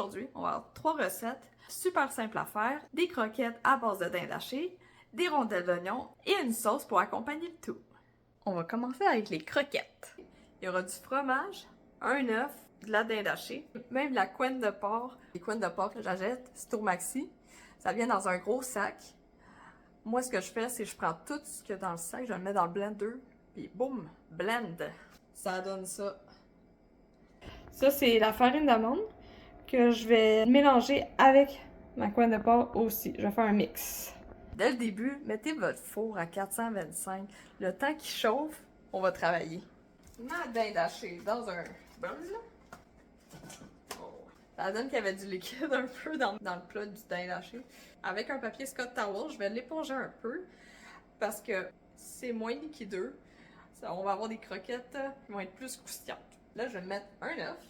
aujourd'hui, on va avoir 3 recettes super simples à faire, des croquettes à base de dinde hachée, des rondelles d'oignon et une sauce pour accompagner le tout. On va commencer avec les croquettes. Il y aura du fromage, un œuf, de la dinde hachée, même de la couenne de porc. Les couennes de porc que j'achète, c'est au Maxi. Ça vient dans un gros sac. Moi, ce que je fais, c'est que je prends tout ce qu'il y a dans le sac, je le mets dans le blender, puis boum, blend. Ça donne ça. Ça, c'est la farine d'amande que je vais mélanger avec ma couenne de porc aussi. Je vais faire un mix. Dès le début, mettez votre four à 425. Le temps qu'il chauffe, on va travailler. Ma dinde hachée dans un bol. Oh. Ça donne qu'il y avait du liquide un peu dans le plat du dinde haché. Avec un papier Scott Towel, je vais l'éponger un peu parce que c'est moins liquideux. On va avoir des croquettes qui vont être plus croustillantes. Là, je vais mettre un œuf.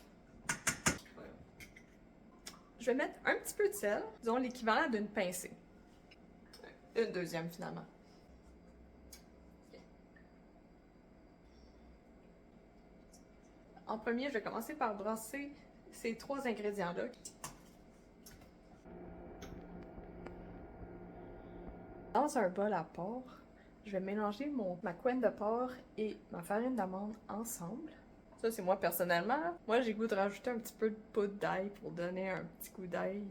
Je vais mettre un petit peu de sel, disons l'équivalent d'une pincée. Une deuxième finalement. En premier, je vais commencer par brasser ces 3 ingrédients-là. Dans un bol à porc, je vais mélanger ma couenne de porc et ma farine d'amande ensemble. Ça, c'est moi personnellement. Moi, j'ai goût de rajouter un petit peu de poudre d'ail pour donner un petit goût d'ail.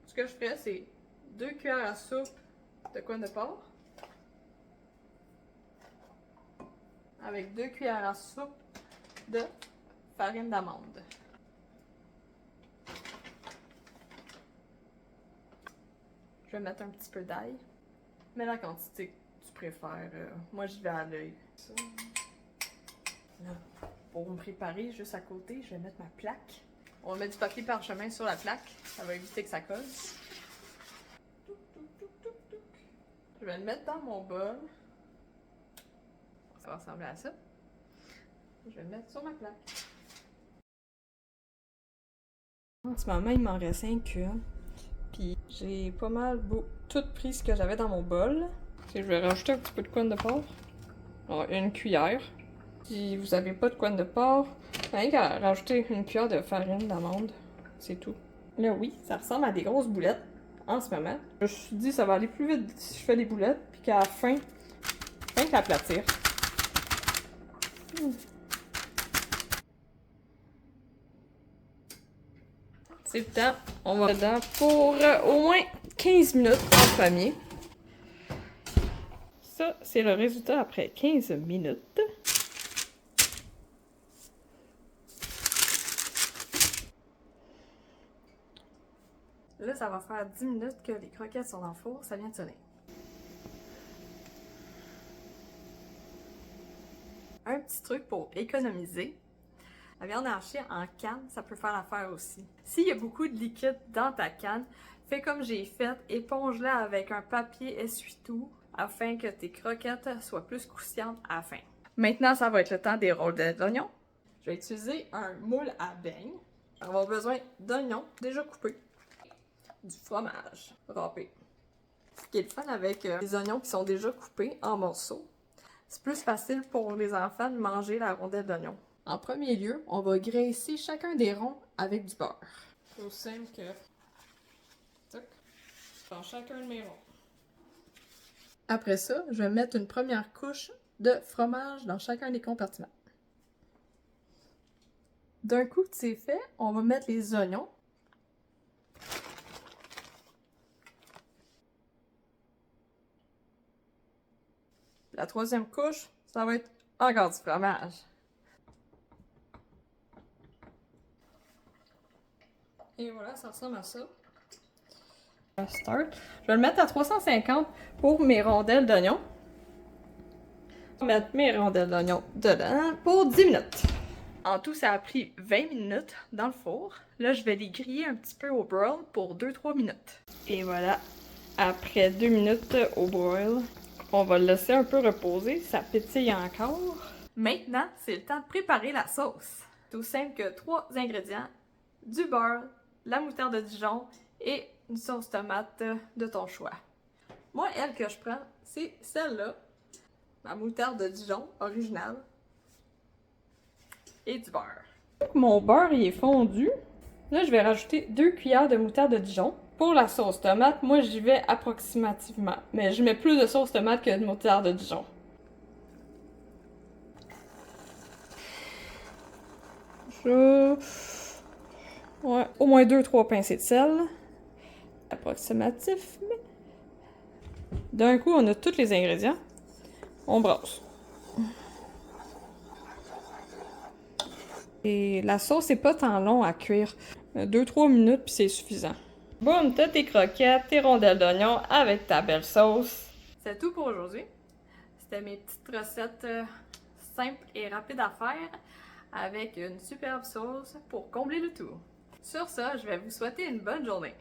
Ce que je ferais, c'est 2 cuillères à soupe de couenne de porc avec 2 cuillères à soupe de farine d'amande. Je vais mettre un petit peu d'ail. Mets la quantité que tu préfères. Moi, j'y vais à l'œil. Pour me préparer, juste à côté, je vais mettre ma plaque. On va mettre du papier parchemin sur la plaque. Ça va éviter que ça colle. Je vais le mettre dans mon bol. Ça va ressembler à ça. Je vais le mettre sur ma plaque. En ce moment, il m'en reste 5 cubes. Puis j'ai pas mal tout pris ce que j'avais dans mon bol. Je vais rajouter un petit peu de couenne de porc. Alors, une cuillère. Si vous n'avez pas de couenne de porc, rien qu'à rajouter une cuillère de farine d'amande. C'est tout. Là, oui, ça ressemble à des grosses boulettes en ce moment. Je me suis dit ça va aller plus vite si je fais des boulettes, puis qu'à la fin, rien qu'à aplatir. C'est le temps. On va dedans pour au moins 15 minutes en premier. Ça, c'est le résultat après 15 minutes. Là, ça va faire 10 minutes que les croquettes sont dans le four. Ça vient de sonner. Un petit truc pour économiser. La viande hachée en canne, ça peut faire l'affaire aussi. S'il y a beaucoup de liquide dans ta canne, fais comme j'ai fait, éponge-la avec un papier essuie-tout afin que tes croquettes soient plus croustillantes à la fin. Maintenant, ça va être le temps des rondelles d'oignons. Je vais utiliser un moule à beignes. On va avoir besoin d'oignons déjà coupés, du fromage râpé. Ce qui est le fun avec les oignons qui sont déjà coupés en morceaux, c'est plus facile pour les enfants de manger la rondelle d'oignon. En premier lieu, on va graisser chacun des ronds avec du beurre. C'est aussi simple que... Toc. Je prends chacun de mes ronds. Après ça, je vais mettre une première couche de fromage dans chacun des compartiments. D'un coup que c'est fait, on va mettre les oignons. La troisième couche, ça va être encore du fromage. Et voilà, ça ressemble à ça. Start. Je vais le mettre à 350 pour mes rondelles d'oignon. Je vais mettre mes rondelles d'oignon dedans pour 10 minutes. En tout, ça a pris 20 minutes dans le four. Là, je vais les griller un petit peu au broil pour 2-3 minutes. Et voilà, après 2 minutes au broil, on va le laisser un peu reposer. Ça pétille encore. Maintenant, c'est le temps de préparer la sauce. Tout simple que 3 ingrédients. Du beurre, la moutarde de Dijon et une sauce tomate de ton choix. Moi, elle que je prends, c'est celle-là. Ma moutarde de Dijon originale. Et du beurre. Mon beurre il est fondu. Là, je vais rajouter 2 cuillères de moutarde de Dijon. Pour la sauce tomate, moi, j'y vais approximativement. Mais je mets plus de sauce tomate que de moutarde de Dijon. Ouais, au moins 2-3 pincées de sel. Approximatif, mais... D'un coup, on a tous les ingrédients. On brasse. Et la sauce n'est pas tant long à cuire. 2-3 minutes, puis c'est suffisant. Boum, t'as tes croquettes, tes rondelles d'oignon avec ta belle sauce. C'est tout pour aujourd'hui. C'était mes petites recettes simples et rapides à faire avec une superbe sauce pour combler le tout. Sur ça, je vais vous souhaiter une bonne journée.